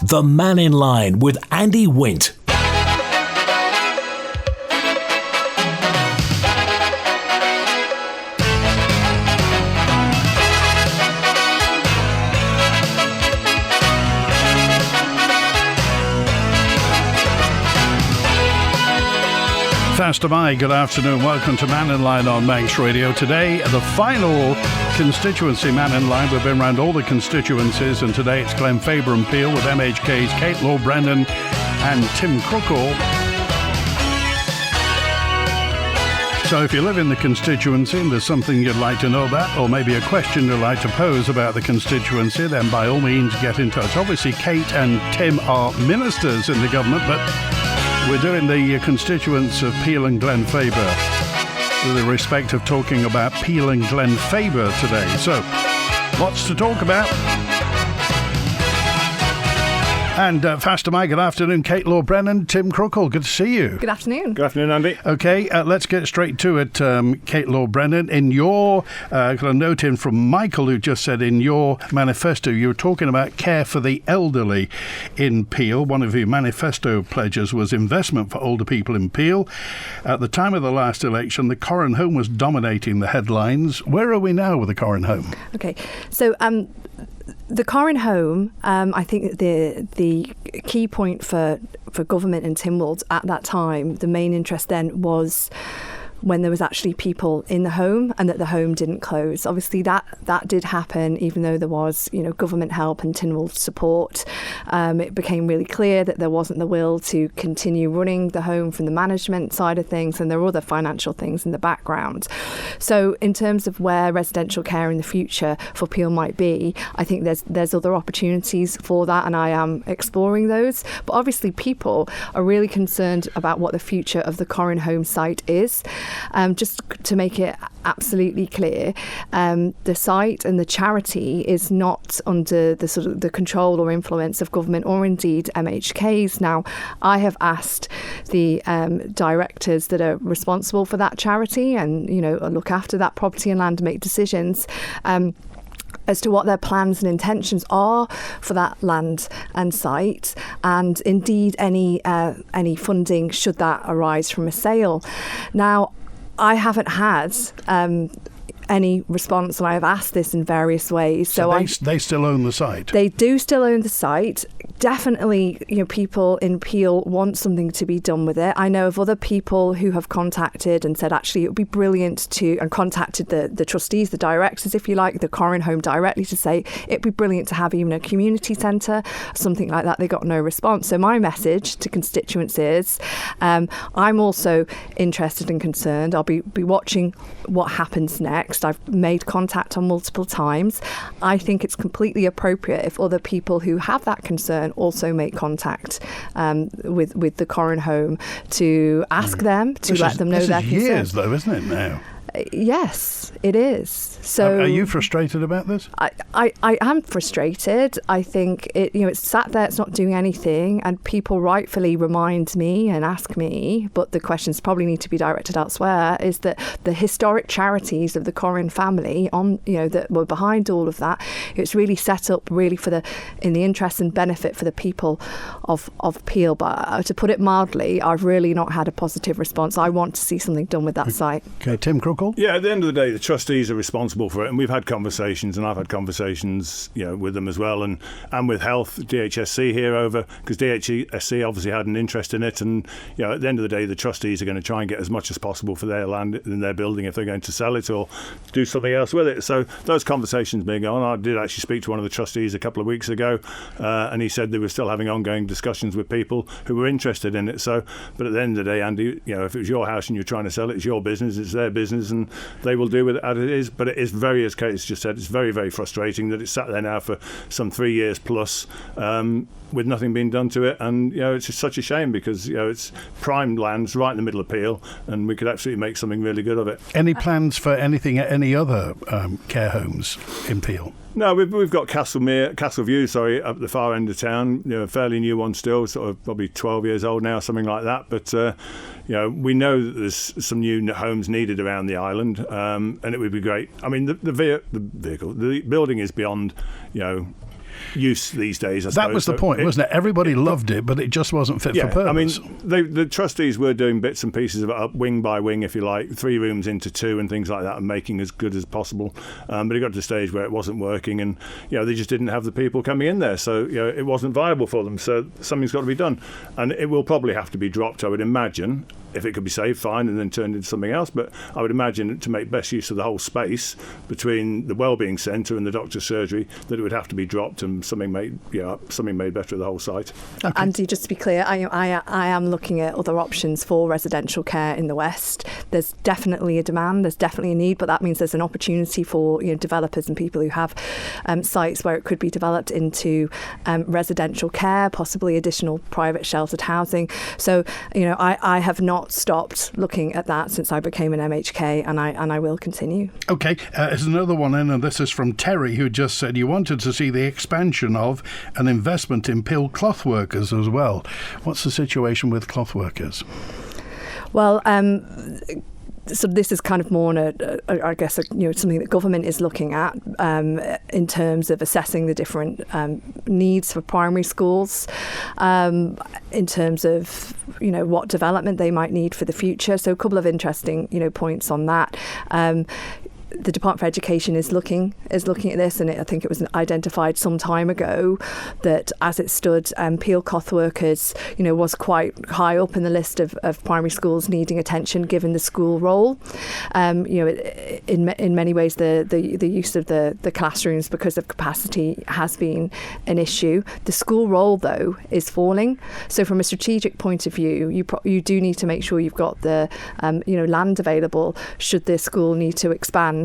The Mannin Line with Andy Wint. Faster by, good afternoon. Welcome to Mannin Line on Manx Radio. Today, the final constituency Mannin Line. We've been around all the constituencies, and today it's Glenfaba and Peel with MHKs Kate, Lord-Brennan and Tim Crookall. So if you live in the constituency and there's something you'd like to know about, or maybe a question you'd like to pose about the constituency, then by all means get in touch. Obviously, Kate and Tim are ministers in the government, but we're doing the constituents of Peel and Glenfaba with the respect of talking about Peel and Glenfaba today. So, lots to talk about. And faster, my good afternoon, Kate, Lord-Brennan, Tim Crookall. Good to see you. Good afternoon. Good afternoon, Andy. Okay, let's get straight to it, Kate Lord-Brennan. In your, got a note in from Michael who just said in your manifesto you were talking about care for the elderly in Peel. One of your manifesto pledges was investment for older people in Peel. At the time of the last election, the Corrin Home was dominating the headlines. Where are we now with the Corrin Home? Okay, so the Corrin Home, I think the key point for government in Tynwald at that time, the main interest then was when there was actually people in the home and that the home didn't close. Obviously that did happen, even though there was, government help and Tynwald support. It became really clear that there wasn't the will to continue running the home from the management side of things, and there were other financial things in the background. So in terms of where residential care in the future for Peel might be, I think there's other opportunities for that, and I am exploring those. But obviously people are really concerned about what the future of the Corrin Home site is. Just to make it absolutely clear, the site and the charity is not under the sort of the control or influence of government or indeed MHKs. Now, I have asked the directors that are responsible for that charity and look after that property and land, make decisions as to what their plans and intentions are for that land and site, and indeed any funding should that arise from a sale. Now, I haven't had any response, and I have asked this in various ways. So they still own the site? They do still own the site. Definitely, people in Peel want something to be done with it. I know of other people who have contacted and said, actually, it would be brilliant and contacted the trustees, the directors, if you like, the Corrin Home directly to say it'd be brilliant to have even a community centre, something like that. They got no response. So my message to constituents is, I'm also interested and concerned. I'll be watching what happens next. I've made contact on multiple times. I think it's completely appropriate if other people who have that concern also make contact with the Corrin Home to ask them, to let them know their concern. Years though, isn't it now? Yes, it is. So are you frustrated about this? I am frustrated. I think it's sat there, it's not doing anything, and people rightfully remind me and ask me, but the questions probably need to be directed elsewhere, is that the historic charities of the Corrin family that were behind all of that, it's really set up really in the interest and benefit for the people of Peel. But to put it mildly, I've really not had a positive response. I want to see something done with that site. Okay, Tim Crookall? Yeah, at the end of the day, the trustees are responsible for it, and we've had conversations, and I've had conversations, with them as well, and with Health, DHSC here over, because DHSC obviously had an interest in it, and at the end of the day, the trustees are going to try and get as much as possible for their land in their building if they're going to sell it or do something else with it. So those conversations being on, I did actually speak to one of the trustees a couple of weeks ago, and he said they were still having ongoing discussions with people who were interested in it. So, but at the end of the day, Andy, if it was your house and you're trying to sell it, it's your business, it's their business, and they will do with it as it is. But it is very, as Kate's just said, it's very, very frustrating that it's sat there now for some 3 years plus with nothing being done to it. And it's just such a shame because it's prime lands right in the middle of Peel, and we could absolutely make something really good of it. Any plans for anything at any other care homes in Peel? No, we've got Castle View, up the far end of town. A fairly new one still, sort of probably 12 years old now, something like that. But we know that there's some new homes needed around the island, and it would be great. I mean, the building is beyond, use these days, I That suppose. was the point, wasn't it? Everybody loved it, but it just wasn't fit for purpose. I mean, the trustees were doing bits and pieces of it up wing by wing, if you like, 3 rooms into 2 and things like that, and making as good as possible. But it got to the stage where it wasn't working, and they just didn't have the people coming in there, so it wasn't viable for them. So something's got to be done, and it will probably have to be dropped, I would imagine. If it could be saved, fine, and then turned into something else. But I would imagine to make best use of the whole space between the wellbeing centre and the doctor's surgery, that it would have to be dropped and something made better of the whole site. Okay. Andy, just to be clear, I am looking at other options for residential care in the West. There's definitely a demand, there's definitely a need, but that means there's an opportunity for developers and people who have sites where it could be developed into residential care, possibly additional private sheltered housing. So I have not stopped looking at that since I became an MHK, and I will continue. Okay, there's another one in, and this is from Terry, who just said you wanted to see the expansion of an investment in Peel cloth workers as well. What's the situation with cloth workers? Well, so this is kind of more, I guess, something that government is looking at in terms of assessing the different needs for primary schools, in terms of what development they might need for the future. So a couple of interesting points on that. The Department for Education is looking at this, and I think it was identified some time ago that as it stood, Peel cloth workers, was quite high up in the list of primary schools needing attention given the school role. In many ways, the use of the classrooms because of capacity has been an issue. The school role, though, is falling. So from a strategic point of view, you do need to make sure you've got the land available should the school need to expand.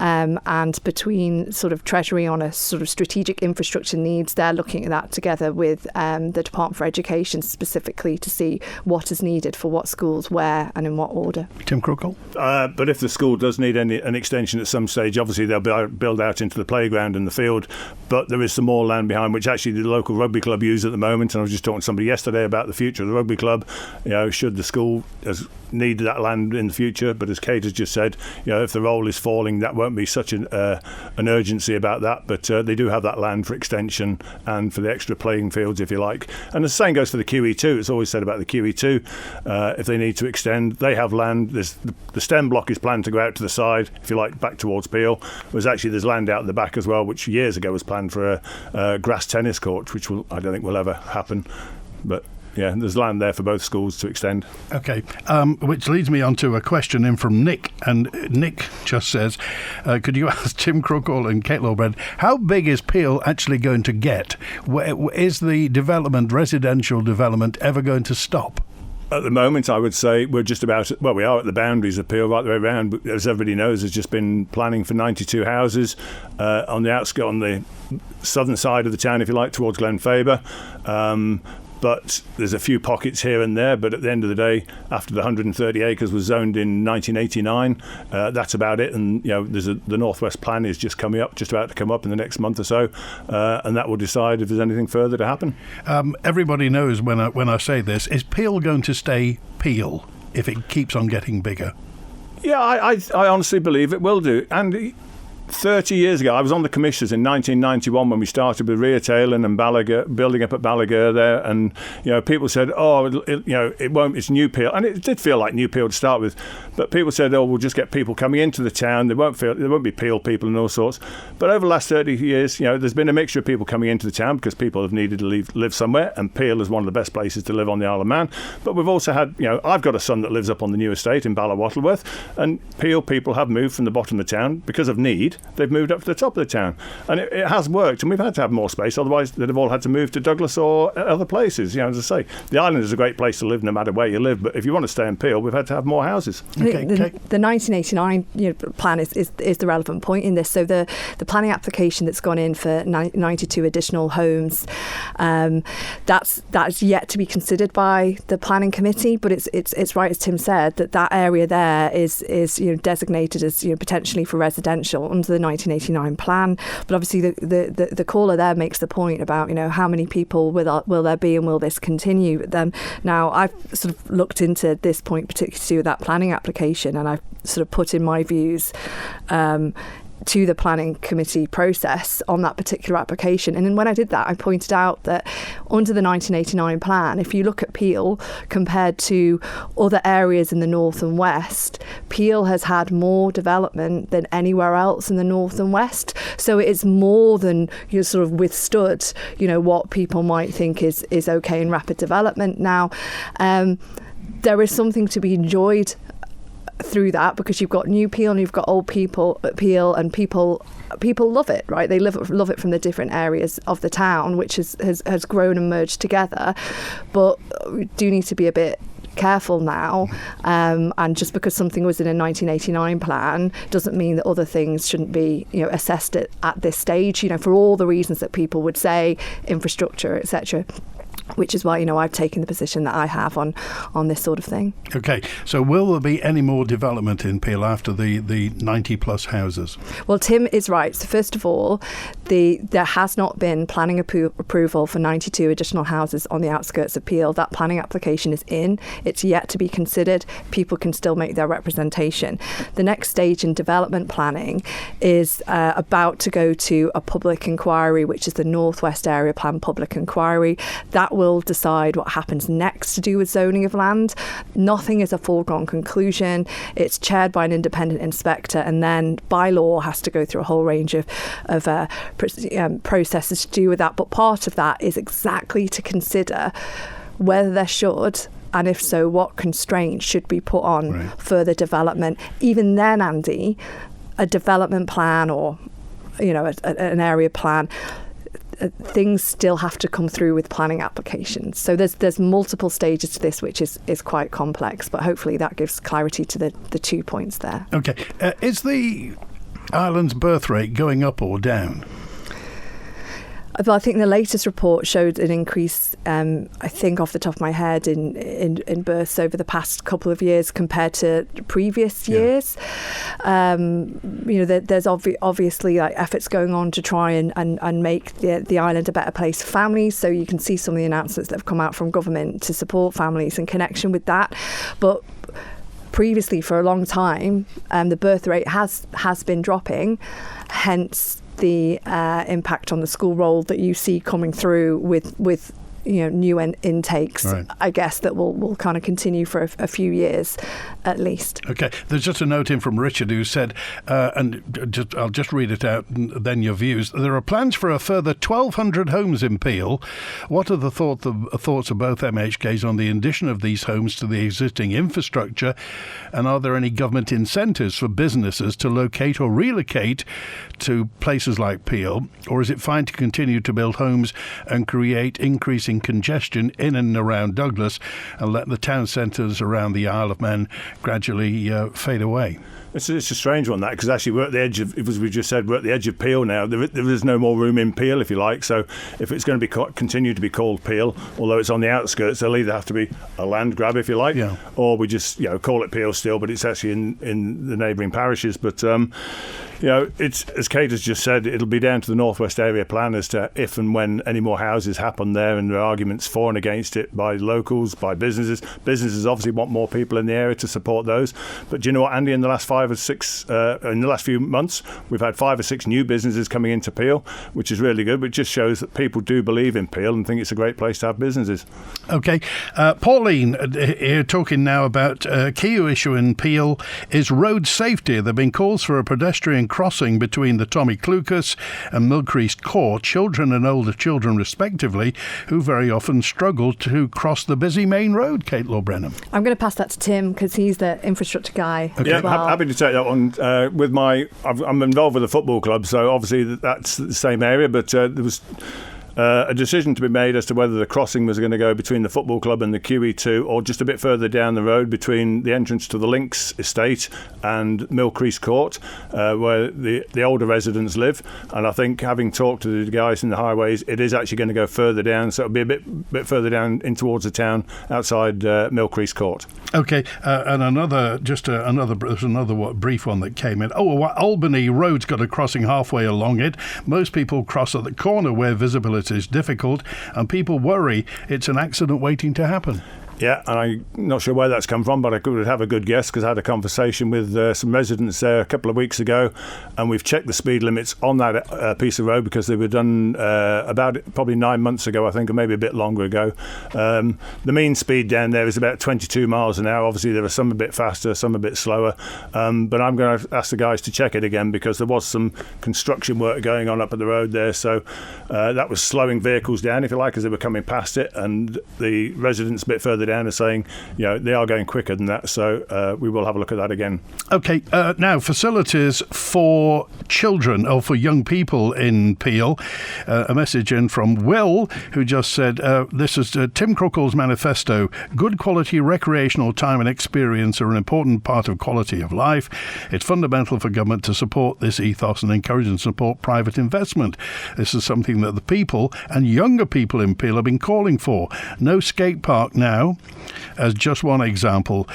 And between sort of Treasury on a sort of strategic infrastructure needs, they're looking at that together with the Department for Education specifically to see what is needed for what schools, where and in what order. Tim Crookall? But if the school does need an extension at some stage, obviously they'll build out into the playground and the field, but there is some more land behind, which actually the local rugby club use at the moment, and I was just talking to somebody yesterday about the future of the rugby club. Should the school need that land in the future, but as Kate has just said, if the role is falling, that won't be such an urgency about that, but they do have that land for extension and for the extra playing fields, if you like. And the same goes for the QE2. It's always said about the QE2, if they need to extend, they have land. The stem block is planned to go out to the side, if you like, back towards Peel. There's land out the back as well, which years ago was planned for a grass tennis court, which I don't think will ever happen, but yeah, there's land there for both schools to extend. Okay, which leads me on to a question in from Nick. And Nick just says, could you ask Tim Crookall and Kate Lord-Brennan, how big is Peel actually going to get? Is the residential development, ever going to stop? At the moment, I would say we're just about, we are at the boundaries of Peel right the way around. But as everybody knows, there's just been planning for 92 houses on the outskirts, on the southern side of the town, if you like, towards Glenfaba. But there's a few pockets here and there. But at the end of the day, after the 130 acres was zoned in 1989, that's about it. And the Northwest Plan is just about to come up in the next month or so, and that will decide if there's anything further to happen. Everybody knows when I say this, is Peel going to stay Peel if it keeps on getting bigger? Yeah, I honestly believe it will do. And 30 years ago, I was on the commissioners in 1991 when we started with Reartailing and Ballagher, building up at Ballagher there, and people said, it won't, it's New Peel, and it did feel like New Peel to start with, but people said, we'll just get people coming into the town, there won't be Peel people and all sorts. But over the last 30 years, there's been a mixture of people coming into the town because people have needed to live somewhere, and Peel is one of the best places to live on the Isle of Man. But we've also had, I've got a son that lives up on the new estate in Ballawhattleworth, and Peel people have moved from the bottom of the town because of need. They've moved up to the top of the town, and it has worked, and we've had to have more space, otherwise they'd have all had to move to Douglas or other places. As I say, the island is a great place to live no matter where you live, but if you want to stay in Peel, we've had to have more houses. Okay, the 1989 plan is the relevant point in this. So the planning application that's gone in for 92 additional homes, that's yet to be considered by the planning committee, but it's right, as Tim said, that area there is designated as potentially for residential under the 1989 plan. But obviously the caller there makes the point about how many people will there be and will this continue. But then now I've sort of looked into this point, particularly to do with that planning application, and I've sort of put in my views to the planning committee process on that particular application. And then when I did that, I pointed out that under the 1989 plan, if you look at Peel compared to other areas in the north and west, Peel has had more development than anywhere else in the north and west. So it is more than you sort of withstood, what people might think is okay in rapid development. Now, there is something to be enjoyed through that, because you've got new Peel and you've got old people at Peel, and people love it, right? They love it from the different areas of the town, which has grown and merged together. But we do need to be a bit careful now, and just because something was in a 1989 plan doesn't mean that other things shouldn't be assessed at this stage, for all the reasons that people would say, infrastructure, etc. Which is why, I've taken the position that I have on this sort of thing. OK, so will there be any more development in Peel after the 90-plus houses? Well, Tim is right. So first of all, there has not been planning approval for 92 additional houses on the outskirts of Peel. That planning application is in. It's yet to be considered. People can still make their representation. The next stage in development planning is about to go to a public inquiry, which is the North West Area Plan Public Inquiry. That will decide what happens next to do with zoning of land. Nothing is a foregone conclusion. It's chaired by an independent inspector, and then by law has to go through a whole range of processes to do with that. But part of that is exactly to consider whether there should, and if so, what constraints should be put on further development. Even then, Andy, a development plan or an area plan, things still have to come through with planning applications. So there's multiple stages to this, which is quite complex, but hopefully that gives clarity to the 2 points there. OK. Is the island's birth rate going up or down? Well, I think the latest report showed an increase, I think off the top of my head, in births over the past couple of years compared to previous years. There's obviously efforts going on to try and make the island a better place for families. So you can see some of the announcements that have come out from government to support families in connection with that. But previously, for a long time, the birth rate has been dropping, hence the impact on the school roll that you see coming through with new intakes, I guess, that will kind of continue for a few years at least. OK, there's just a note in from Richard who said, I'll just read it out and then your views. There are plans for a further 1,200 homes in Peel. What are the thoughts of both MHKs on the addition of these homes to the existing infrastructure? And are there any government incentives for businesses to locate or relocate to places like Peel? Or is it fine to continue to build homes and create increasing congestion in and around Douglas and let the town centres around the Isle of Man gradually fade away? It's a strange one, that, because actually we're at the edge of, as we just said, we're at the edge of Peel now. There is no more room in Peel, if you like. So if it's going to continue to be called Peel, although it's on the outskirts, there'll either have to be a land grab, if you like, or we just call it Peel still, but it's actually in the neighbouring parishes. But it's, as Kate has just said, it'll be down to the North West Area Plan as to if and when any more houses happen there, and there are arguments for and against it by locals, by businesses. Businesses obviously want more people in the area to support those. But do you know what, Andy? In the last in the last few months, we've had 5 or 6 new businesses coming into Peel, which is really good, but it just shows that people do believe in Peel and think it's a great place to have businesses. OK. Pauline, here talking now about a key issue in Peel is road safety. There have been calls for a pedestrian crossing between the Tommy Clucas and Millcrease Court, children and older children respectively, who very often struggle to cross the busy main road. Kate Lord-Brennan. I'm going to pass that to Tim because he's the infrastructure guy. Okay. As well. Happy to take that one. I'm involved with a football club, so obviously that's the same area, but there was a decision to be made as to whether the crossing was going to go between the football club and the QE2 or just a bit further down the road between the entrance to the Links estate and Millcrease Court, where the older residents live. And I think, having talked to the guys in the highways, it is actually going to go further down, so it'll be a bit further down in towards the town outside Millcrease Court. OK, and another brief one that came in. Albany Road's got a crossing halfway along it. Most people cross at the corner where visibility is difficult, and people worry it's an accident waiting to happen. Yeah, and I'm not sure where that's come from, but I could have a good guess because I had a conversation with some residents there a couple of weeks ago, and we've checked the speed limits on that piece of road because they were done about probably 9 months ago, I think, or maybe a bit longer ago. The mean speed down there is about 22 miles an hour. Obviously, there are some a bit faster, some a bit slower, but I'm going to ask the guys to check it again because there was some construction work going on up at the road there, so that was slowing vehicles down, if you like, as they were coming past it, and the residents a bit further down are saying, they are going quicker than that, so we will have a look at that again. Okay, now facilities for children or for young people in Peel. A message in from Will, who just said, this is Tim Crookall's manifesto. Good quality recreational time and experience are an important part of quality of life. It's fundamental for government to support this ethos and encourage and support private investment. This is something that the people and younger people in Peel have been calling for. No skate park now, as just one example.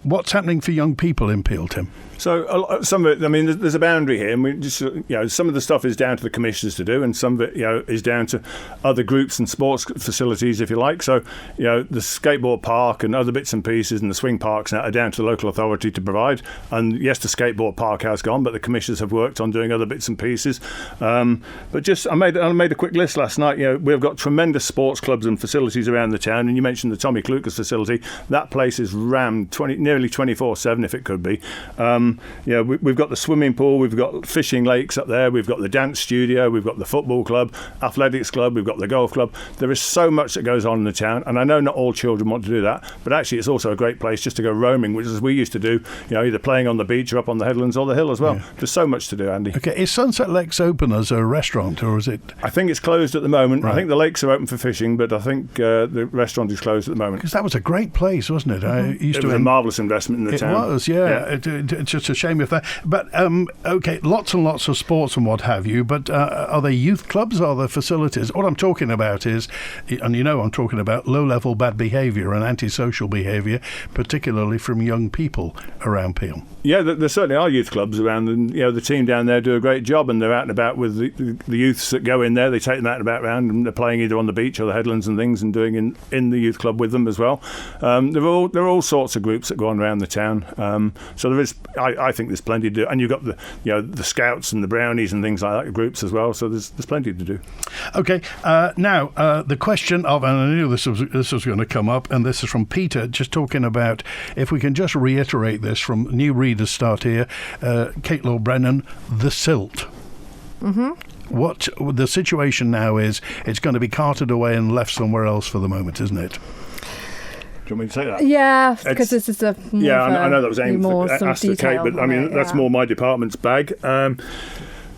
What's happening for young people in Peel, Tim? So some of it, I mean, there's a boundary here, and we just, some of the stuff is down to the commissioners to do, and some of it, is down to other groups and sports facilities, if you like. So, the skateboard park and other bits and pieces and the swing parks now are down to the local authority to provide. And yes, the skateboard park has gone, but the commissioners have worked on doing other bits and pieces. But just, I made a quick list last night. We've got tremendous sports clubs and facilities around the town, and you mentioned the Tommy Klukas facility. That place is rammed nearly 24/7, if it could be. We've got the swimming pool, we've got fishing lakes up there, we've got the dance studio, we've got the football club, athletics club, we've got the golf club. There is so much that goes on in the town, and I know not all children want to do that, but actually it's also a great place just to go roaming, which is we used to do, either playing on the beach or up on the headlands or the hill as well. Yeah. There's so much to do, Andy. Okay, is Sunset Lakes open as a restaurant, or is it? I think it's closed at the moment. Right. I think the lakes are open for fishing, but I think the restaurant is closed at the moment. Because that was a great place, wasn't it? Mm-hmm. It was a marvellous investment in the town. It was, yeah. It's just a shame if that. But, okay, lots and lots of sports and what have you, but are they youth clubs? Are there facilities? What I'm talking about is, and I'm talking about low-level bad behaviour and antisocial behaviour, particularly from young people around Peel. Yeah, there certainly are youth clubs around, and the team down there do a great job, and they're out and about with the youths that go in there. They take them out and about around, and they're playing either on the beach or the headlands and things, and doing in the youth club with them as well. There are all sorts of groups that go on around the town. So there is, I think there's plenty to do, and you've got the Scouts and the Brownies and things like that groups as well. So there's plenty to do. Okay, now the question of, and I knew this was going to come up, and this is from Peter, just talking about if we can just reiterate this from new readers start here. Kate Lord-Brennan, the silt. Mm-hmm. What the situation now is, it's going to be carted away and left somewhere else for the moment, isn't it? Do you want me to say that? Yeah, because this is I know that was aimed asked at Kate, but I mean that's more my department's bag.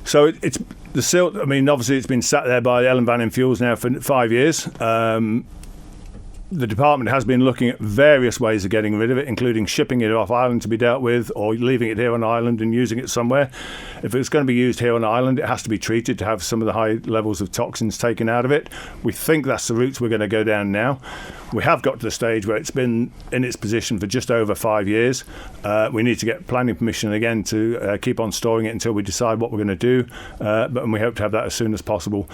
So it's the silt. I mean, obviously it's been sat there by Ellen Vannin Fuels now for 5 years. The department has been looking at various ways of getting rid of it, including shipping it off island to be dealt with, or leaving it here on island and using it somewhere. If it's going to be used here on island, it has to be treated to have some of the high levels of toxins taken out of it. We think that's the route we're going to go down now. We have got to the stage where it's been in its position for just over 5 years. We need to get planning permission again to keep on storing it until we decide what we're going to do, and we hope to have that as soon as possible.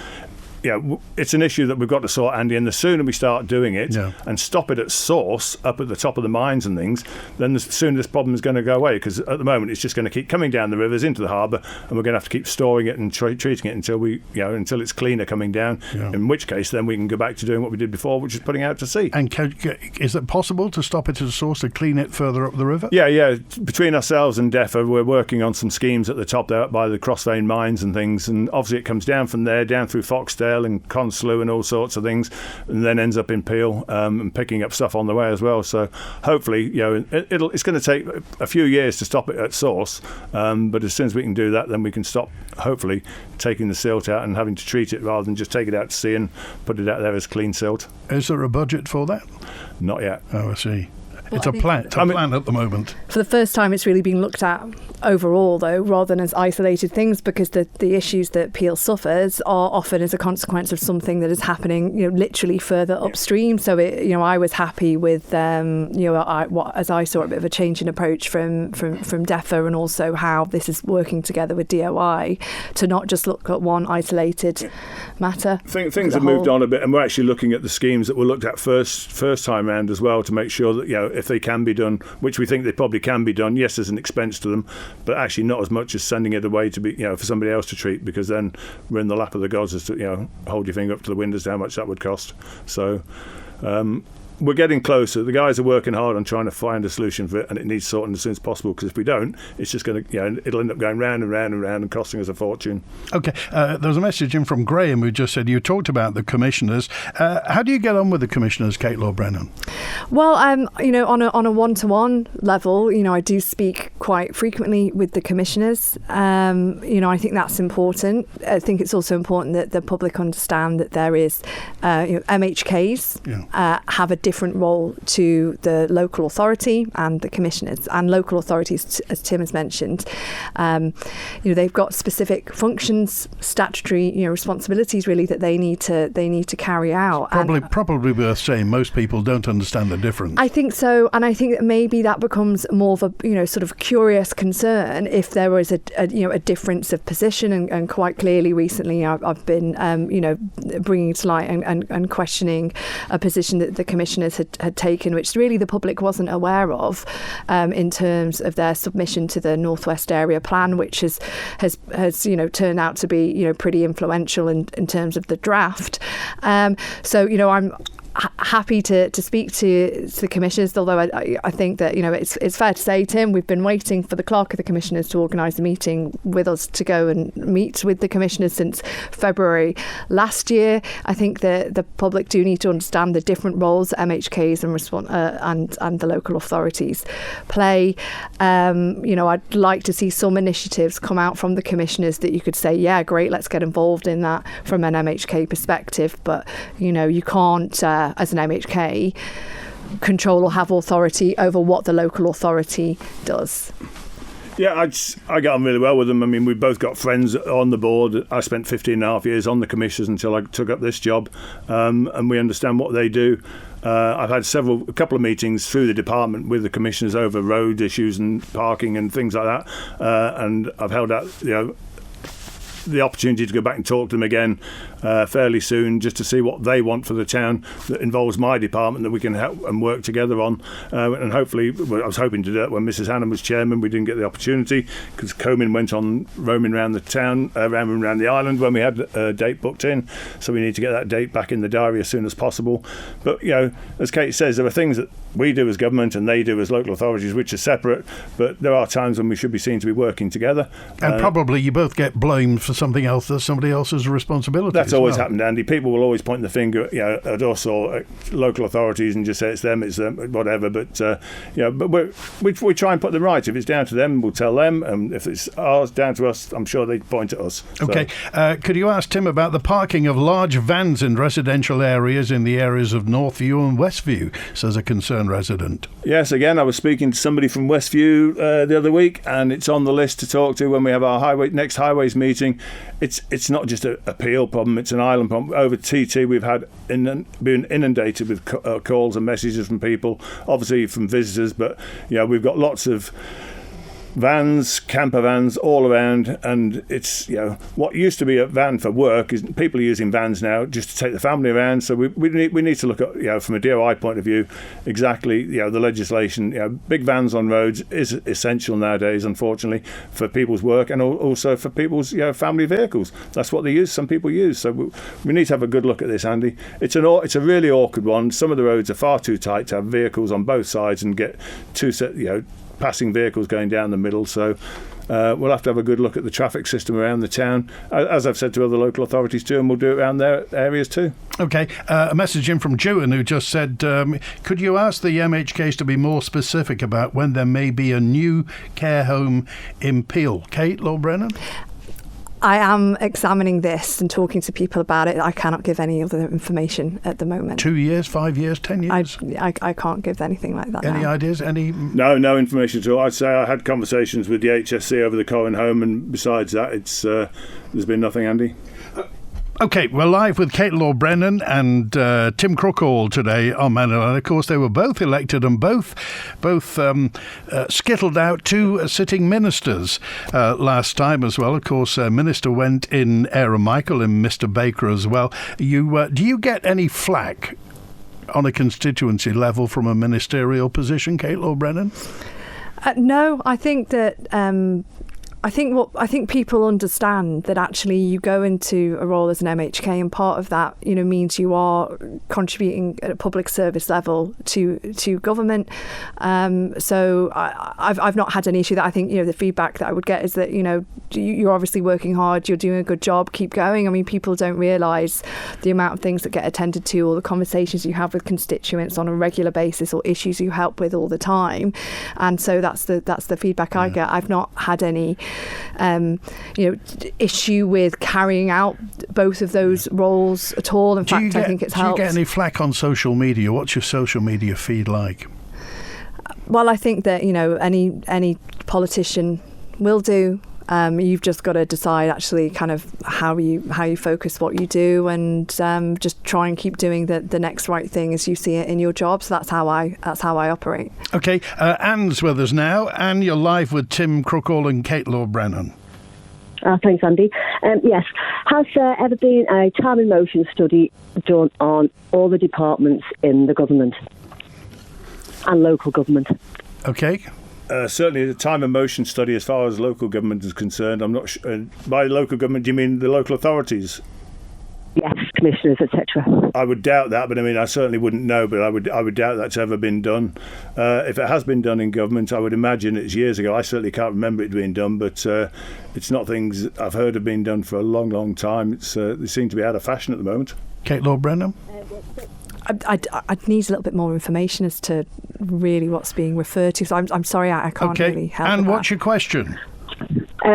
It's an issue that we've got to sort, Andy, and the sooner we start doing it and stop it at source, up at the top of the mines and things, then the sooner this problem is going to go away, because at the moment it's just going to keep coming down the rivers into the harbour, and we're going to have to keep storing it and treating it until until it's cleaner coming down, in which case then we can go back to doing what we did before, which is putting it out to sea. And is it possible to stop it at the source, to clean it further up the river? Yeah. Between ourselves and DEFA, we're working on some schemes at the top there by the Crossvein mines and things, and obviously it comes down from there, down through Foxdale and Conslew and all sorts of things, and then ends up in Peel, and picking up stuff on the way as well. So hopefully, it's going to take a few years to stop it at source, but as soon as we can do that, then we can stop, hopefully, taking the silt out and having to treat it rather than just take it out to sea and put it out there as clean silt. Is there a budget for that? Not yet. Oh, I see. It's a plan at the moment. For the first time, it's really been looked at overall, though, rather than as isolated things, because the issues that Peel suffers are often as a consequence of something that is happening, literally further upstream. So, I was happy with, as I saw, a bit of a change in approach from DEFA, and also how this is working together with DOI to not just look at one isolated matter. Things have moved on a bit, and we're actually looking at the schemes that were looked at first time round as well, to make sure that if they can be done, which we think they probably can be done. Yes, there's an expense to them, but actually not as much as sending it away to be for somebody else to treat, because then we're in the lap of the gods as to hold your finger up to the wind as to how much that would cost. So we're getting closer. The guys are working hard on trying to find a solution for it, and it needs sorting as soon as possible, because if we don't, it's just going to, it'll end up going round and round and round and costing us a fortune. Okay, there's a message in from Graham who just said you talked about the commissioners. How do you get on with the commissioners, Kate Lord-Brennan? Well, on a one-to-one level, I do speak quite frequently with the commissioners. I think that's important. I think it's also important that the public understand that there is, MHKs have a different role to the local authority and the commissioners, and local authorities, as Tim has mentioned. They've got specific functions, statutory, responsibilities really that they need to carry out. Probably worth saying most people don't understand the difference. I think so, and I think that maybe that becomes more of a sort of curious concern if there was a difference of position, and quite clearly recently I've been bringing to light and questioning a position that the commissioners had taken, which really the public wasn't aware of, in terms of their submission to the Northwest Area Plan, which has turned out to be pretty influential in terms of the draft. So I'm happy to speak to the commissioners, although I think that it's fair to say, Tim, we've been waiting for the clerk of the commissioners to organise a meeting with us to go and meet with the commissioners since February last year. I think that the public do need to understand the different roles that MHKs and the local authorities play. I'd like to see some initiatives come out from the commissioners that you could say, yeah, great, let's get involved in that from an MHK perspective, but you can't as an MHK control or have authority over what the local authority does. Yeah, I get on really well with them. I mean, we've both got friends on the board. I spent 15 and a half years on the commissioners until I took up this job, and we understand what they do. I've had a couple of meetings through the department with the commissioners over road issues and parking and things like that, and I've held out, the opportunity to go back and talk to them again fairly soon, just to see what they want for the town that involves my department, that we can help and work together on. And hopefully, I was hoping to do it when Mrs. Hannam was chairman. We didn't get the opportunity because Comyn went on roaming around the town, roaming around the island when we had a date booked in. So we need to get that date back in the diary as soon as possible. But, as Kate says, there are things that we do as government and they do as local authorities, which are separate. But there are times when we should be seen to be working together. And probably you both get blamed for something else that's somebody else's responsibility. That's always happened, Andy. People will always point the finger, at us or at local authorities and just say it's them, whatever. But but we try and put them right. If it's down to them, we'll tell them. And if it's ours, down to us, I'm sure they point at us. Okay. Could you ask Tim about the parking of large vans in residential areas in the areas of Northview and Westview, says a concerned resident? Yes, again, I was speaking to somebody from Westview the other week, and it's on the list to talk to when we have our next highways meeting. It's not just a Peel problem, it's an island problem. Over TT, we've been inundated with calls and messages from people, obviously from visitors, but we've got lots of vans, camper vans all around, and it's what used to be a van for work is people are using vans now just to take the family around. So we need to look at from a DOI point of view exactly the legislation. Big vans on roads is essential nowadays, unfortunately, for people's work and also for people's family vehicles. That's what they use. Some people use. So we need to have a good look at this, Andy. It's a really awkward one. Some of the roads are far too tight to have vehicles on both sides and get passing vehicles going down the middle. So we'll have to have a good look at the traffic system around the town, as I've said to other local authorities too, and we'll do it around their areas too. Okay, a message in from Jewin who just said, could you ask the MHKs to be more specific about when there may be a new care home in Peel? Kate Lord-Brennan? I am examining this and talking to people about it. I cannot give any other information at the moment. 2 years, 5 years, 10 years? I can't give anything like that. Any ideas? No information at all. I'd say I had conversations with the HSC over the Corrin Home, and besides that, there's been nothing, Andy. OK, we're live with Kate Lord-Brennan and Tim Crookall today on Mannin Line. Of course, they were both elected and both skittled out two sitting ministers last time as well. Of course, Minister went in Aaron Michael and Mr Baker as well. Do you get any flack on a constituency level from a ministerial position, Kate Lord-Brennan? No, I think that... I think people understand that actually you go into a role as an MHK, and part of that, means you are contributing at a public service level to government. So I've not had an issue that I think, the feedback that I would get is that, you're obviously working hard, you're doing a good job, keep going. I mean, people don't realise the amount of things that get attended to, or the conversations you have with constituents on a regular basis, or issues you help with all the time. And so that's the feedback I get. I've not had any issue with carrying out both of those roles at all. In fact, I think it's helped. Do you get any flack on social media? What's your social media feed like? Well, I think that any politician will do. You've just got to decide actually kind of how you focus what you do, and just try and keep doing the next right thing as you see it in your job. So that's how I operate. Okay, Anne's with us now. Anne, you're live with Tim Crookall and Kate Lord-Brennan. Thanks, Andy. Yes, has there ever been a time and motion study done on all the departments in the government and local government? Okay. Certainly the time and motion study as far as local government is concerned. I'm not sure. By local government, do you mean the local authorities? Yes, commissioners, etc. I would doubt that, but I mean, I certainly wouldn't know, but I would doubt that's ever been done. If it has been done in government, I would imagine it's years ago. I certainly can't remember it being done, but it's not things I've heard have been done for a long, long time. They seem to be out of fashion at the moment. Kate Lord-Brennan? I'd need a little bit more information as to really what's being referred to. So I'm sorry, I can't really help. And with what's your question?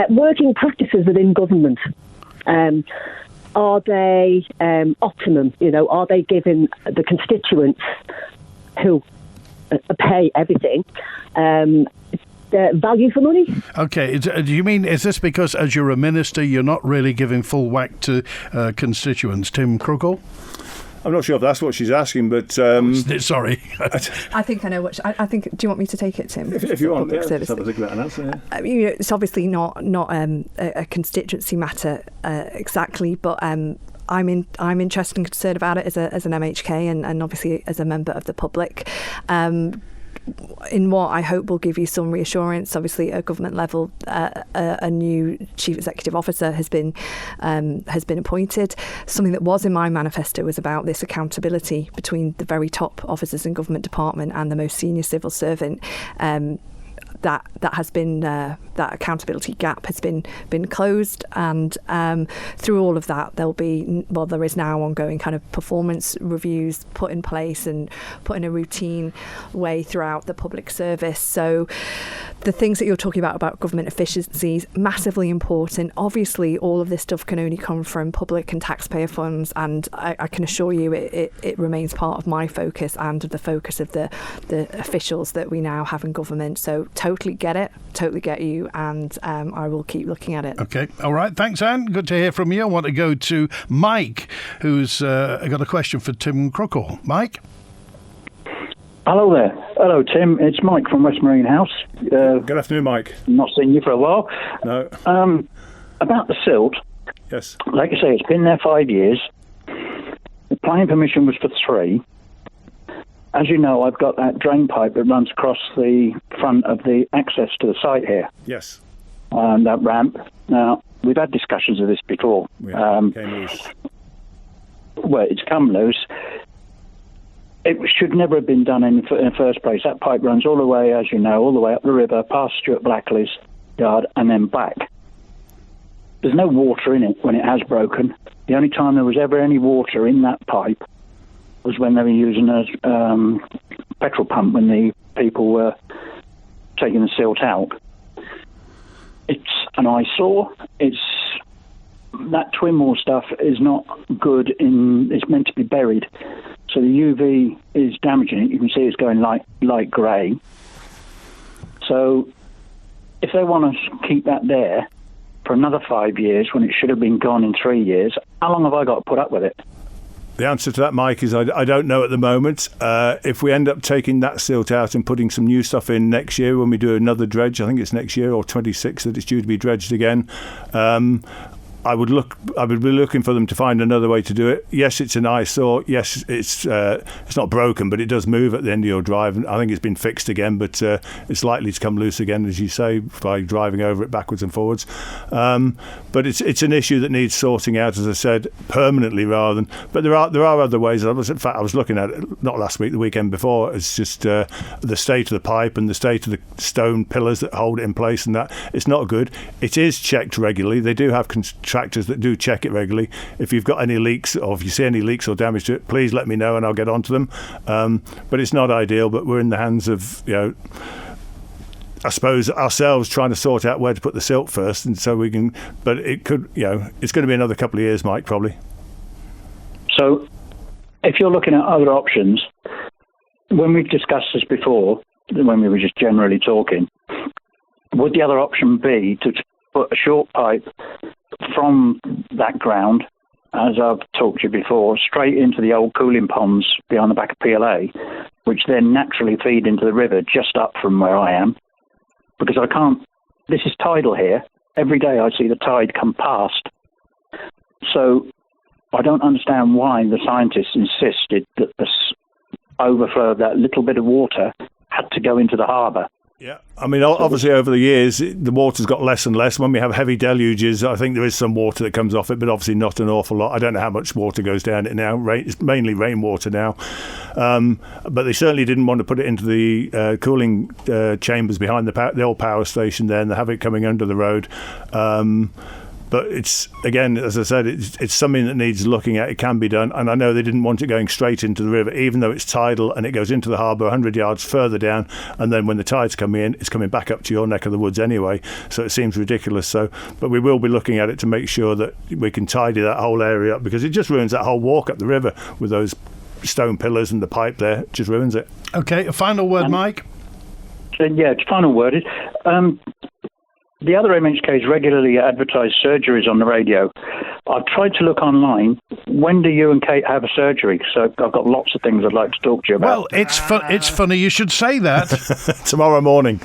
Working practices within government. Are they optimum? Are they giving the constituents who pay everything value for money? Okay, do you mean, is this because as you're a minister you're not really giving full whack to constituents? Tim Crookall? I'm not sure if that's what she's asking, but... Sorry. I think I know what... I think... Do you want me to take it, Tim? If you want, yeah. Let's have a think about an answer, yeah. It's obviously not a constituency matter exactly, but... I'm interested and concerned about it as an MHK and obviously as a member of the public. In what I hope will give you some reassurance. Obviously, at government level, a new chief executive officer has been appointed. Something that was in my manifesto was about this accountability between the very top officers in government department and the most senior civil servant. That has been that accountability gap has been closed, and through all of that there is now ongoing kind of performance reviews put in place and put in a routine way throughout the public service. So the things that you're talking about government efficiencies, massively important. Obviously, all of this stuff can only come from public and taxpayer funds, and I can assure you it remains part of my focus and of the focus of the officials that we now have in government. So totally get it, totally get you, and I will keep looking at it. Okay, all right, thanks, Anne. Good to hear from you. I want to go to Mike, who's got a question for Tim Crookall. Mike? Hello there. Hello, Tim. It's Mike from West Marine House. Good afternoon, Mike. Not seen you for a while. No. About the silt. Yes. Like I say, it's been there 5 years. The planning permission was for 3. As you know, I've got that drain pipe that runs across the front of the access to the site here. Yes. That ramp. Now, we've had discussions of this before. Came loose. Well, it's come loose. It should never have been done in the first place. That pipe runs all the way, as you know, all the way up the river, past Stuart Blackley's yard, and then back. There's no water in it when it has broken. The only time there was ever any water in that pipe was when they were using a petrol pump when the people were taking the silt out. It's an eyesore. It's that twin wall stuff is not good it's meant to be buried. So the UV is damaging it. You can see it's going light grey. So if they want to keep that there for another 5 years when it should have been gone in 3 years, how long have I got to put up with it? The answer to that, Mike, is I don't know at the moment. If we end up taking that silt out and putting some new stuff in next year when we do another dredge, I think it's next year or 26 that it's due to be dredged again, I would be looking for them to find another way to do it. Yes, it's an eyesore. Yes, it's not broken, but it does move at the end of your drive. And I think it's been fixed again, but it's likely to come loose again, as you say, by driving over it backwards and forwards. But it's an issue that needs sorting out, as I said, permanently rather than. But there are other ways. I was looking at it not last week, the weekend before. It's just the state of the pipe and the state of the stone pillars that hold it in place, and that it's not good. It is checked regularly. They do have contractors that do check it regularly. If you've got any leaks, or if you see any leaks or damage to it, please let me know and I'll get onto them. But it's not ideal. But we're in the hands of I suppose ourselves trying to sort out where to put the silt first, and so we can. But it could, it's going to be another couple of years, Mike, probably. So, if you're looking at other options, when we've discussed this before, when we were just generally talking, would the other option be to put a short pipe from that ground, as I've talked to you before, straight into the old cooling ponds behind the back of PLA, which then naturally feed into the river just up from where I am? Because this is tidal here. Every day I see the tide come past. So I don't understand why the scientists insisted that the overflow of that little bit of water had to go into the harbour. Yeah, I mean, obviously over the years, the water's got less and less. When we have heavy deluges, I think there is some water that comes off it, but obviously not an awful lot. I don't know how much water goes down it now. It's mainly rainwater now. But they certainly didn't want to put it into the cooling chambers behind the old power station there, and they have it coming under the road. But it's, again, as I said, it's something that needs looking at. It can be done. And I know they didn't want it going straight into the river, even though it's tidal and it goes into the harbour 100 yards further down. And then when the tides come in, it's coming back up to your neck of the woods anyway. So it seems ridiculous. But we will be looking at it to make sure that we can tidy that whole area up, because it just ruins that whole walk up the river with those stone pillars and the pipe there. It just ruins it. Okay, a final word, Mike? Final word is... the other MHKs regularly advertise surgeries on the radio. I've tried to look online. When do you and Kate have a surgery? So I've got lots of things I'd like to talk to you about. Well, it's funny you should say that. Tomorrow morning.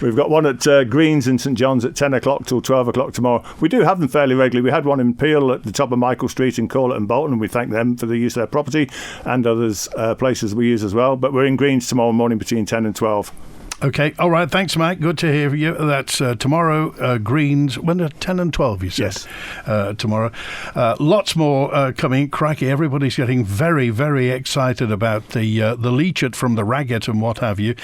We've got one at Greens in St John's at 10 o'clock till 12 o'clock tomorrow. We do have them fairly regularly. We had one in Peel at the top of Michael Street in Corlett and Bolton, and we thank them for the use of their property, and others places we use as well. But we're in Greens tomorrow morning between 10 and 12. Okay, all right, thanks, Mike. Good to hear you. That's tomorrow, Greens, when at 10 and 12, you said? Yes. Tomorrow. Lots more coming. Crikey, everybody's getting very, very excited about the leachate from the Raggett and what have you.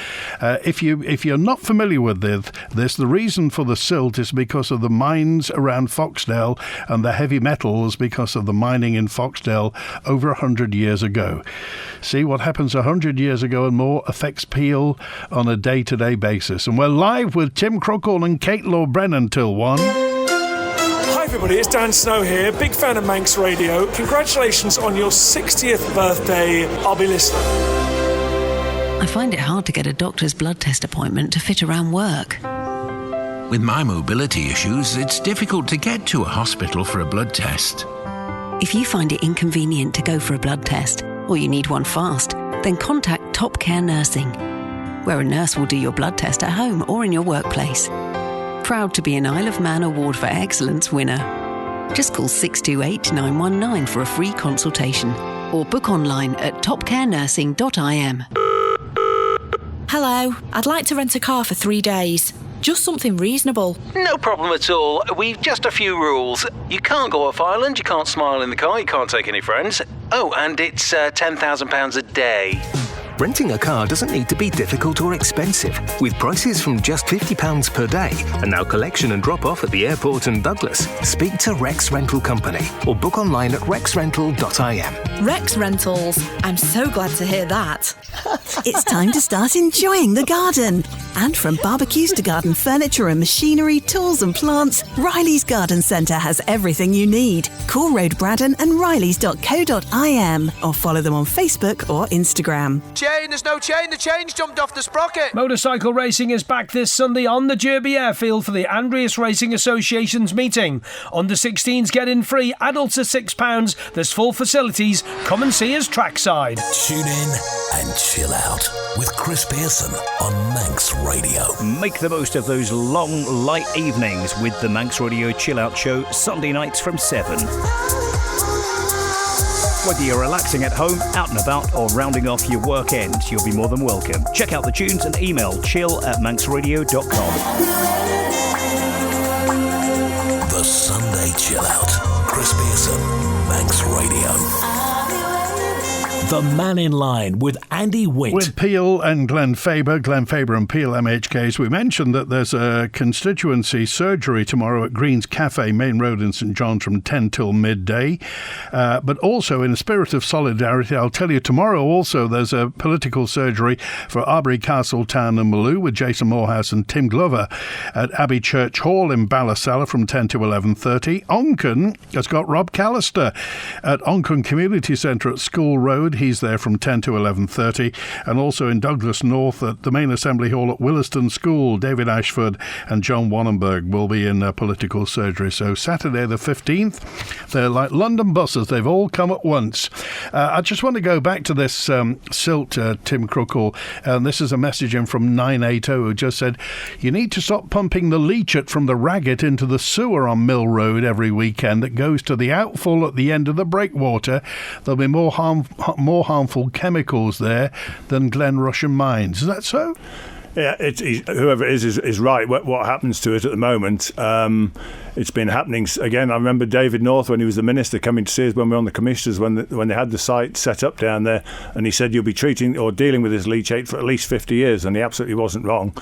If you're not familiar with this, the reason for the silt is because of the mines around Foxdale, and the heavy metals because of the mining in Foxdale over 100 years ago. See, what happens 100 years ago and more affects Peel on a day-to-day basis. And we're live with Tim Crookall and Kate Lord-Brennan till 1. Hi everybody, it's Dan Snow here, big fan of Manx Radio. Congratulations on your 60th birthday. I'll be listening. I find it hard to get a doctor's blood test appointment to fit around work. With my mobility issues, it's difficult to get to a hospital for a blood test. If you find it inconvenient to go for a blood test, or you need one fast, then contact Top Care Nursing, where a nurse will do your blood test at home or in your workplace. Proud to be an Isle of Man Award for Excellence winner. Just call 628 919 for a free consultation, or book online at topcarenursing.im. Hello, I'd like to rent a car for 3 days. Just something reasonable. No problem at all. We've just a few rules. You can't go off island, you can't smile in the car, you can't take any friends. Oh, and it's £10,000 a day. Renting a car doesn't need to be difficult or expensive. With prices from just £50 per day, and now collection and drop-off at the airport and Douglas, speak to Rex Rental Company or book online at rexrental.im. Rex Rentals. I'm so glad to hear that. It's time to start enjoying the garden. And from barbecues to garden furniture and machinery, tools and plants, Riley's Garden Centre has everything you need. Call Lord-Brennan and rileys.co.im or follow them on Facebook or Instagram. Chain, there's no chain. The chain's jumped off the sprocket. Motorcycle racing is back this Sunday on the Derby Airfield for the Andreas Racing Association's meeting. Under 16s get in free, adults are £6. There's full facilities. Come and see us trackside. Tune in and chill out with Chris Pearson on Manx Radio. Make the most of those long, light evenings with the Manx Radio Chill Out Show, Sunday nights from 7. Whether you're relaxing at home, out and about, or rounding off your work end, you'll be more than welcome. Check out the tunes and email chill@manxradio.com. The Sunday Chill Out. Chris Pearson, Manx Radio. The Mannin Line with Andy Wint. With Peel and Glenfaba and Peel MHKs, we mentioned that there's a constituency surgery tomorrow at Green's Cafe, Main Road in St John's from 10 till midday. But also, in a spirit of solidarity, I'll tell you, tomorrow also there's a political surgery for Arbury Castle Town and Maloo with Jason Morehouse and Tim Glover at Abbey Church Hall in Ballasalla from 10 to 11:30. Onchan has got Rob Callister at Onchan Community Centre at School Road. He's there from 10 to 11:30. And also in Douglas North at the main assembly hall at Williston School, David Ashford and John Wannenberg will be in political surgery. So Saturday the 15th, they're like London buses. They've all come at once. I just want to go back to this silt, Tim Crookall. And this is a message in from 980 who just said, you need to stop pumping the leachate from the Raggett into the sewer on Mill Road every weekend that goes to the outfall at the end of the breakwater. There'll be more harmful chemicals there than Glen Russian mines. Is that so? Yeah, whoever it is right. What happens to it at the moment, it's been happening again. I remember David North, when he was the minister, coming to see us when we were on the commissioners, when they had the site set up down there, and he said you'll be treating or dealing with this leachate for at least 50 years, and he absolutely wasn't wrong.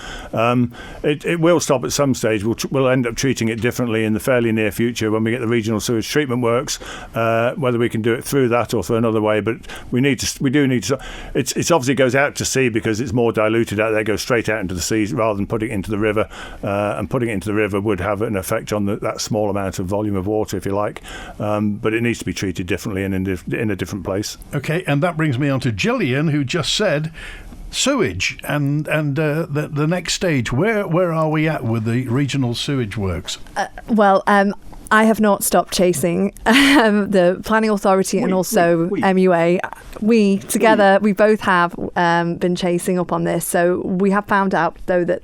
It will stop at some stage. We'll end up treating it differently in the fairly near future when we get the regional sewage treatment works, whether we can do it through that or through another way. But we do need to. It's obviously goes out to sea because it's more diluted out there. It goes straight out into the seas rather than putting it into the river, and putting it into the river would have an effect on that small amount of volume of water, if you like, but it needs to be treated differently and in a different place. Okay, and that brings me on to Gillian, who just said sewage and the next stage. Where are we at with the regional sewage works? I have not stopped chasing the Planning Authority and also MUA. We both have been chasing up on this. So we have found out, though, that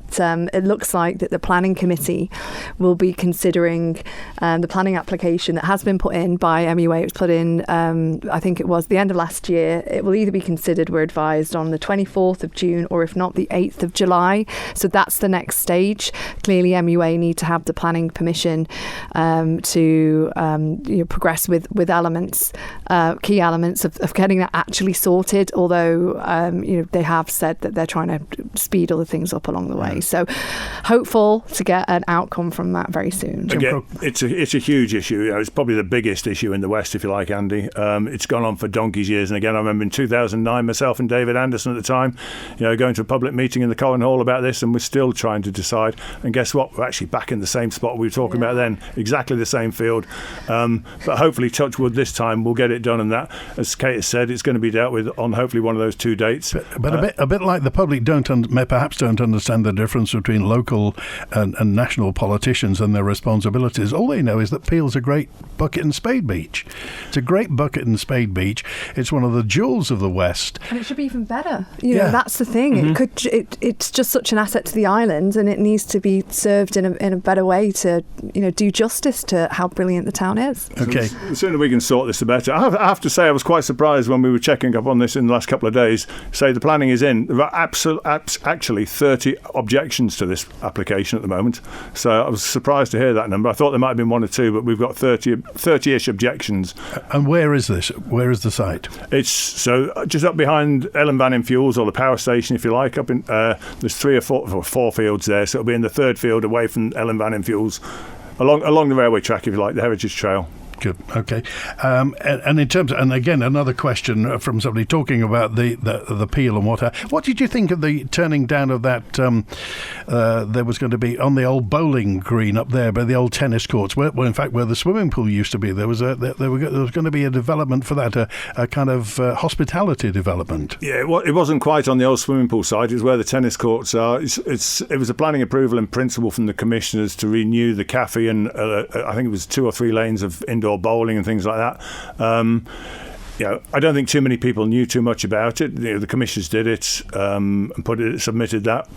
it looks like that the Planning Committee will be considering the planning application that has been put in by MUA. It was put in, I think it was the end of last year. It will either be considered, we're advised, on the 24th of June or if not the 8th of July. So that's the next stage. Clearly, MUA need to have the planning permission to progress with elements, key elements of getting that actually sorted, although they have said that they're trying to speed other things up along the way. So hopeful to get an outcome from that very soon. Again, it's a huge issue. It's probably the biggest issue in the West, if you like, Andy. It's gone on for donkey's years. And again, I remember in 2009, myself and David Anderson at the time, going to a public meeting in the Corrin Hall about this, and we're still trying to decide. And guess what? We're actually back in the same spot we were talking about then, exactly the same field. But hopefully, touch wood, this time we'll get it done, and that, as Kate has said, it's going to be dealt with on hopefully one of those two dates. But a bit like the public perhaps don't understand the difference between local and national politicians and their responsibilities. All they know is that Peel's a great bucket and spade beach. It's a great bucket and spade beach. It's one of the jewels of the West, and it should be even better. That's the thing. Mm-hmm. It's just such an asset to the island, and it needs to be served in a better way to do justice to how brilliant the town is. Okay, the sooner we can sort this, the better. I have to say, I was quite surprised when we were checking up on this in the last couple of days. say the planning is in. There are actually 30 objections to this application at the moment. So I was surprised to hear that number. I thought there might have been 1 or 2, but we've got 30-ish objections. And where is this? Where is the site? It's just up behind Ellen Vannin Fuels, or the power station, if you like. Up in there's 3 or 4 fields there, so it'll be in the 3rd field away from Ellen Vannin Fuels, along the railway track, if you like, the Heritage Trail. Good. Okay. And in terms, and again, another question from somebody talking about the peel and what did you think of the turning down of that? There was going to be on the old bowling green up there by the old tennis courts, where the swimming pool used to be. There was going to be a development for that, a kind of hospitality development. Yeah, it wasn't quite on the old swimming pool site. It was where the tennis courts are. It was a planning approval in principle from the commissioners to renew the cafe and I think it was 2 or 3 lanes of indoor bowling and things like that. I don't think too many people knew too much about it. The commissioners did it and submitted that.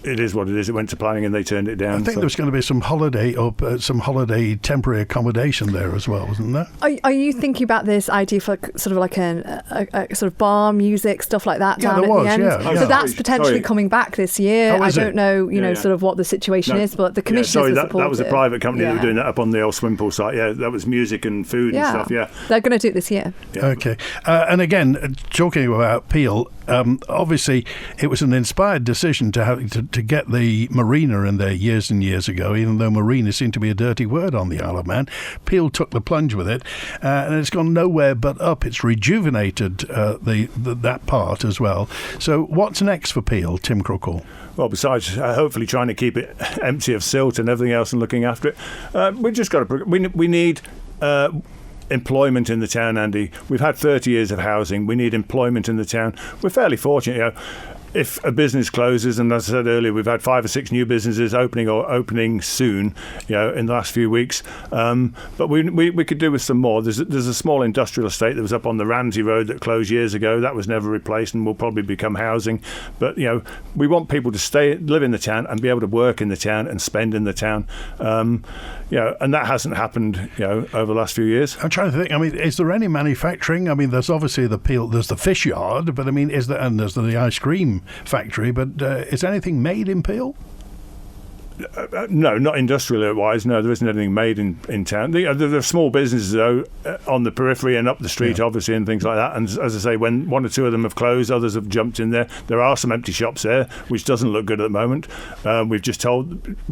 It is what it is. It went to planning and they turned it down. I think there was going to be some holiday temporary accommodation there as well, wasn't there? Are you thinking about this idea for sort of like a sort of bar music, stuff like that down at the end? Yeah. So that's potentially coming back this year. I don't know, sort of what the situation is, but the commissioners that was a private company that were doing that up on the old swimming pool site. Yeah, that was music and food and stuff. Yeah, they're going to do it this year. Yeah. Okay, and again, talking about Peel, obviously it was an inspired decision to get the marina in there years and years ago, even though marina seemed to be a dirty word on the Isle of Man. Peel took the plunge with it, and it's gone nowhere but up. It's rejuvenated that part as well. So what's next for Peel, Tim Crookall? Well, besides hopefully trying to keep it empty of silt and everything else and looking after it, we just got to. We need. Employment in the town, Andy. We've had 30 years of housing. We need employment in the town. We're fairly fortunate, if a business closes, and as I said earlier, we've had 5 or 6 new businesses opening soon, in the last few weeks. But we could do with some more. There's a small industrial estate that was up on the Ramsey Road that closed years ago. That was never replaced and will probably become housing. But we want people to live in the town and be able to work in the town and spend in the town. And that hasn't happened, over the last few years. I'm trying to think. I mean, is there any manufacturing? I mean, there's obviously the Peel, there's the fish yard, but I mean, there's the ice cream factory, but is anything made in Peel? No, not industrially wise. No, there isn't anything made in town. There are small businesses though on the periphery and up the street, obviously, and things like that. And as I say, when 1 or 2 of them have closed, others have jumped in there. There are some empty shops there, which doesn't look good at the moment. We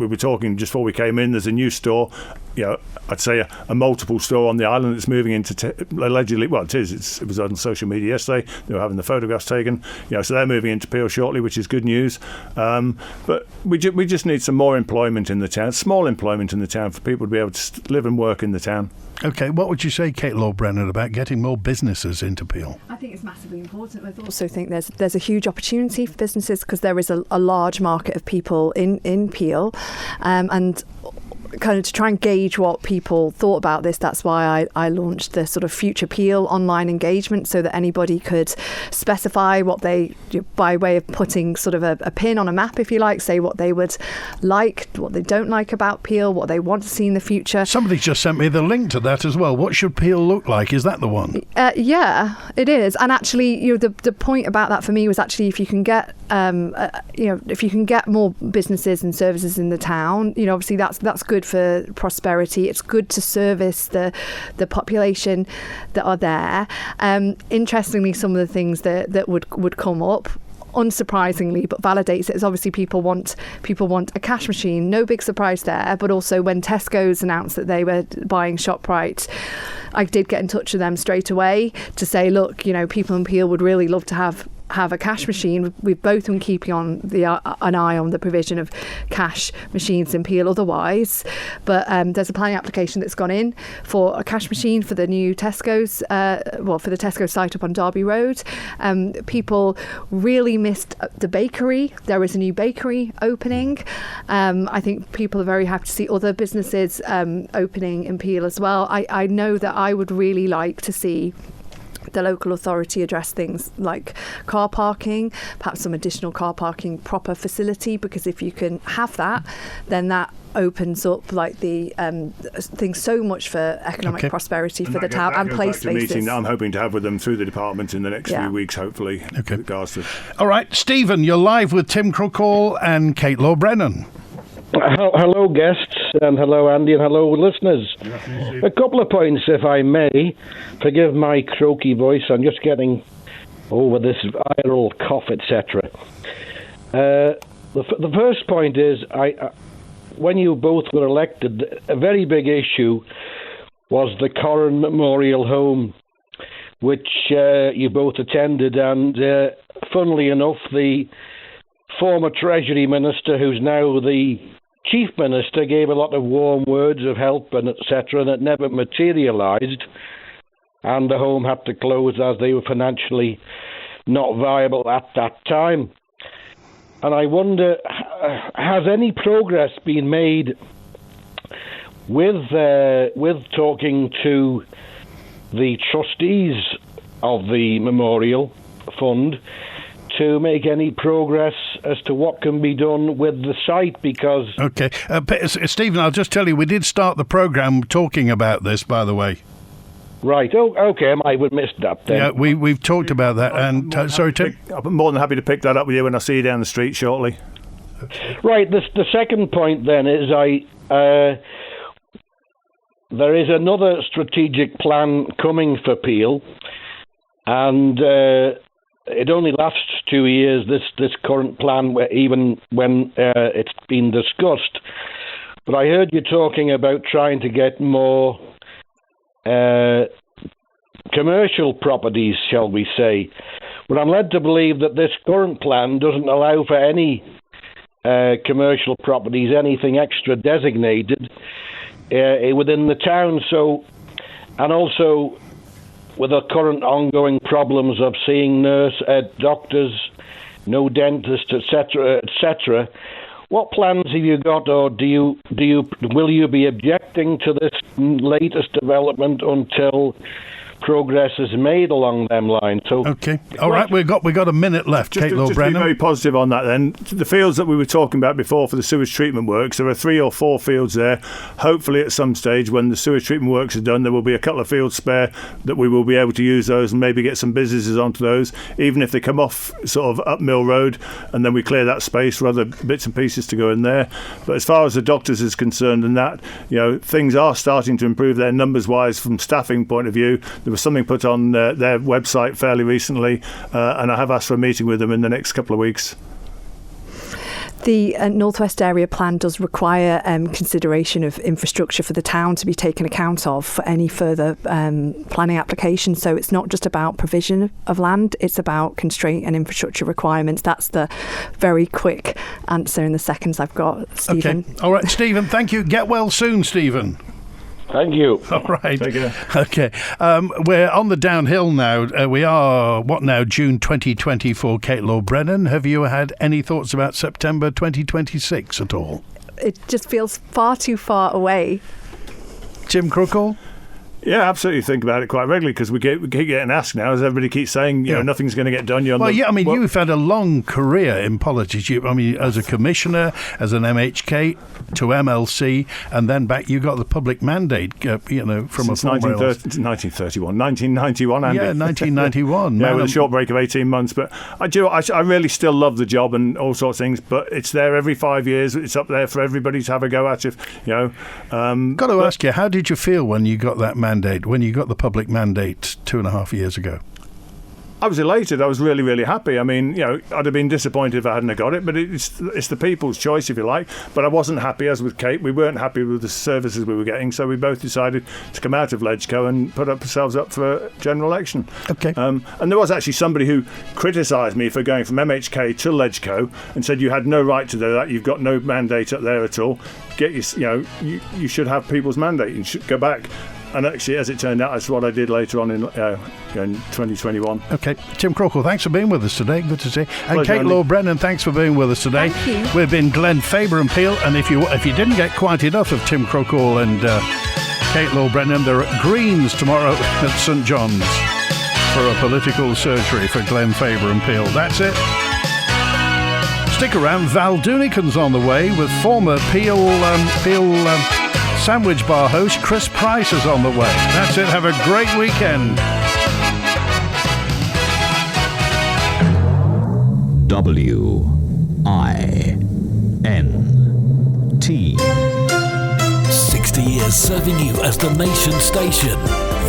were talking just before we came in. There's a new store. I'd say a multiple store on the island that's moving into allegedly. Well, it is. It was on social media yesterday. They were having the photographs taken. So they're moving into Peel shortly, which is good news. But we just need some more employment in the town, small employment in the town, for people to be able to live and work in the town. Okay, what would you say, Kate Lord-Brennan, about getting more businesses into Peel? I think it's massively important. I also think there's a huge opportunity for businesses because there is a large market of people in Peel, and kind of to try and gauge what people thought about this. That's why I launched the sort of Future Peel online engagement, so that anybody could specify what they, by way of putting sort of a pin on a map, if you like, say what they would like, what they don't like about Peel, what they want to see in the future. Somebody just sent me the link to that as well. What should Peel look like? Is that the one? Yeah, it is. And actually, the point about that for me was actually if you can get if you can get more businesses and services in the town, obviously that's good for prosperity. It's good to service the population that are there. Interestingly, some of the things that would come up, unsurprisingly, but validates it, is obviously people want a cash machine. No big surprise there. But also when Tesco's announced that they were buying ShopRite, I did get in touch with them straight away to say, look, people in Peel would really love to have a cash machine. We've both been keeping an eye on the provision of cash machines in Peel otherwise, but there's a planning application that's gone in for a cash machine for the new Tesco's, for the Tesco site up on Derby Road. People really missed the bakery. There is a new bakery opening. I think people are very happy to see other businesses opening in Peel as well. I know that I would really like to see the local authority address things like car parking, perhaps some additional car parking proper facility, because if you can have that, then that opens up like the things so much for economic prosperity for the town and place spaces. Meeting that I'm hoping to have with them through the department in the next few weeks, hopefully. Okay. All right, Stephen, you're live with Tim Crookall and Kate Lord-Brennan. Hello, guests, and hello, Andy, and hello, listeners. A couple of points, if I may. Forgive my croaky voice. I'm just getting over this viral cough, etc. The first point is, when you both were elected, a very big issue was the Corrin Memorial Home, which you both attended, and funnily enough, the former Treasury Minister, who's now the Chief Minister, gave a lot of warm words of help and etc., and it never materialised, and the home had to close as they were financially not viable at that time. And I wonder, has any progress been made with talking to the trustees of the Memorial Fund to make any progress as to what can be done with the site? Because... Okay. Stephen, I'll just tell you, we did start the programme talking about this, by the way. Right. Oh, okay. I might have missed that then. Yeah, we've talked about that. And sorry, Tim? I'm more than happy to pick that up with you when I see you down the street shortly. Right. The second point then is there is another strategic plan coming for Peel, and it only lasts 2 years, this current plan, even when it's been discussed. But I heard you talking about trying to get more commercial properties, shall we say. But I'm led to believe that this current plan doesn't allow for any commercial properties, anything extra designated within the town. So, and also with the current ongoing problems of seeing doctors, no dentists, etc., what plans have you got, or will you be objecting to this latest development until progress is made along them lines? So, okay, all right, we've got a minute left. Kate Lord-Brennan. Just be very positive on that then. The fields that we were talking about before for the sewage treatment works, there are 3 or 4 fields there. Hopefully at some stage when the sewage treatment works are done, there will be a couple of fields spare that we will be able to use those and maybe get some businesses onto those, even if they come off sort of up Mill Road, and then we clear that space for other bits and pieces to go in there. But as far as the doctors is concerned and that, things are starting to improve there numbers wise from staffing point of view. There was something put on their website fairly recently, and I have asked for a meeting with them in the next couple of weeks. The Northwest Area Plan does require consideration of infrastructure for the town to be taken account of for any further planning applications. So it's not just about provision of land, it's about constraint and infrastructure requirements. That's the very quick answer in the seconds I've got, Stephen. Okay. All right, Stephen, thank you. Get well soon, Stephen. Thank you. All right. Take care. Okay. We're on the downhill now. We are, June 2024, Kate Lord-Brennan. Have you had any thoughts about September 2026 at all? It just feels far too far away. Tim Crookall? Yeah, absolutely. Think about it quite regularly because we keep getting asked now, as everybody keeps saying, nothing's going to get done. You've had a long career in politics. As a commissioner, as an MHK to MLC, and then back. You got the public mandate, from since 1991, Andy. Yeah, 1991. Yeah, with a short break of 18 months. But I really still love the job and all sorts of things. But it's there every 5 years. It's up there for everybody to have a go at. Got to ask you, how did you feel when you got that mandate, when you got the public mandate 2.5 years ago? I was elated. I was really, really happy. I mean, I'd have been disappointed if I hadn't got it, but it's the people's choice, if you like. But I wasn't happy, as with Kate. We weren't happy with the services we were getting, so we both decided to come out of Ledgeco and put ourselves up for general election. Okay. And there was actually somebody who criticised me for going from MHK to Ledgeco and said you had no right to do that. You've got no mandate up there at all. You should have people's mandate. You should go back. And actually, as it turned out, that's what I did later on in 2021. Okay. Tim Crookall, thanks for being with us today. Good to see you. And Pleasure, Kate Lord-Brennan, thanks for being with us today. Thank you. We've been Glenfaba and Peel, and if you didn't get quite enough of Tim Crookall and Kate Lord-Brennan, they're at Greens tomorrow at St John's. for a political surgery for Glenfaba and Peel. That's it. Stick around. Val Dunican's on the way with former Peel sandwich bar host Chris Price is on the way. That's it. Have a great weekend. WINT. 60 years serving you as the nation's station.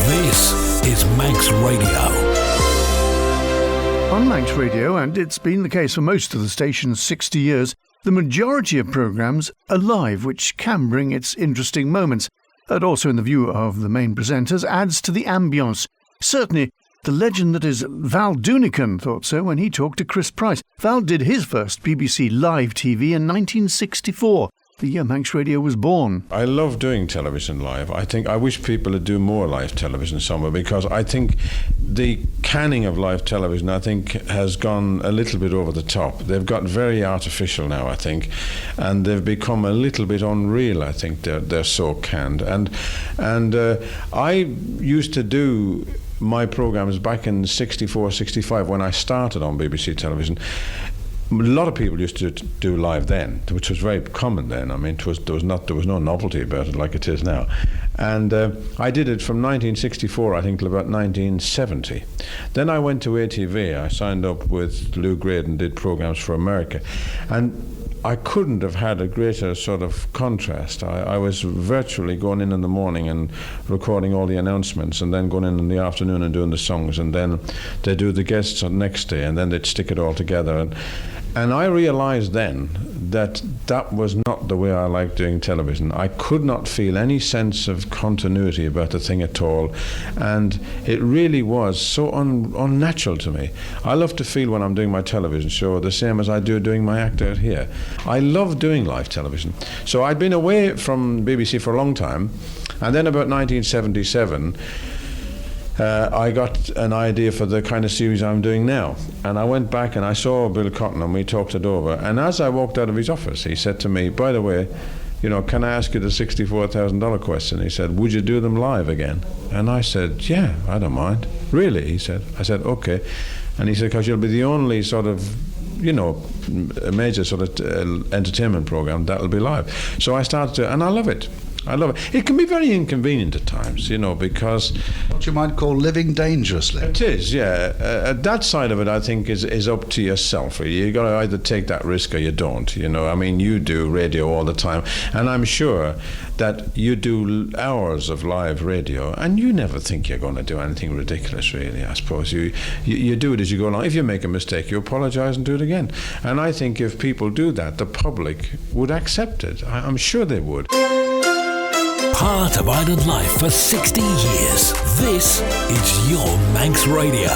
This is Manx Radio. On Manx Radio, and it's been the case for most of the station's 60 years, the majority of programmes are live, which can bring its interesting moments. And also, in the view of the main presenters, adds to the ambience. Certainly, the legend that is Val Dunican thought so when he talked to Chris Price. Val did his first BBC live TV in 1964. The year Manx Radio was born. I love doing television live. I wish people would do more live television somewhere, because I think the canning of live television, has gone a little bit over the top. They've got very artificial now, I think, and they've become a little bit unreal. I think they're so canned. And I used to do my programmes back in 64, 65 when I started on BBC television. A lot of people used to do live then, which was very common then. I mean, there was no novelty about it like it is now. And I did it from 1964, I think, till about 1970. Then I went to ATV. I signed up with Lou Grade and did programmes for America. And I couldn't have had a greater sort of contrast. I was virtually going in the morning and recording all the announcements, and then going in the afternoon and doing the songs, and then they do the guests on the next day, and then they'd stick it all together. And I realised then that was not the way I liked doing television. I could not feel any sense of continuity about the thing at all, and it really was so unnatural to me. I love to feel when I'm doing my television show the same as I do doing my act out here. I love doing live television. So I'd been away from BBC for a long time, and then about 1977 I got an idea for the kind of series I'm doing now, and I went back and I saw Bill Cotton and we talked it over, and as I walked out of his office he said to me, by the way, can I ask you the $64,000 question? He said, would you do them live again? And I said, yeah, I don't mind. Really? He said. I said, okay. And he said, because you'll be the only sort of a major sort of entertainment program that'll be live. So I started to, and I love it. It can be very inconvenient at times, because what you might call living dangerously. It is, yeah. That side of it, I think, is up to yourself. You got to either take that risk or you don't. I mean, you do radio all the time, and I'm sure that you do hours of live radio, and you never think you're going to do anything ridiculous, really. I suppose you do it as you go along. If you make a mistake, you apologise and do it again. And I think if people do that, the public would accept it. I'm sure they would. Part of island life for 60 years. This is your Manx Radio.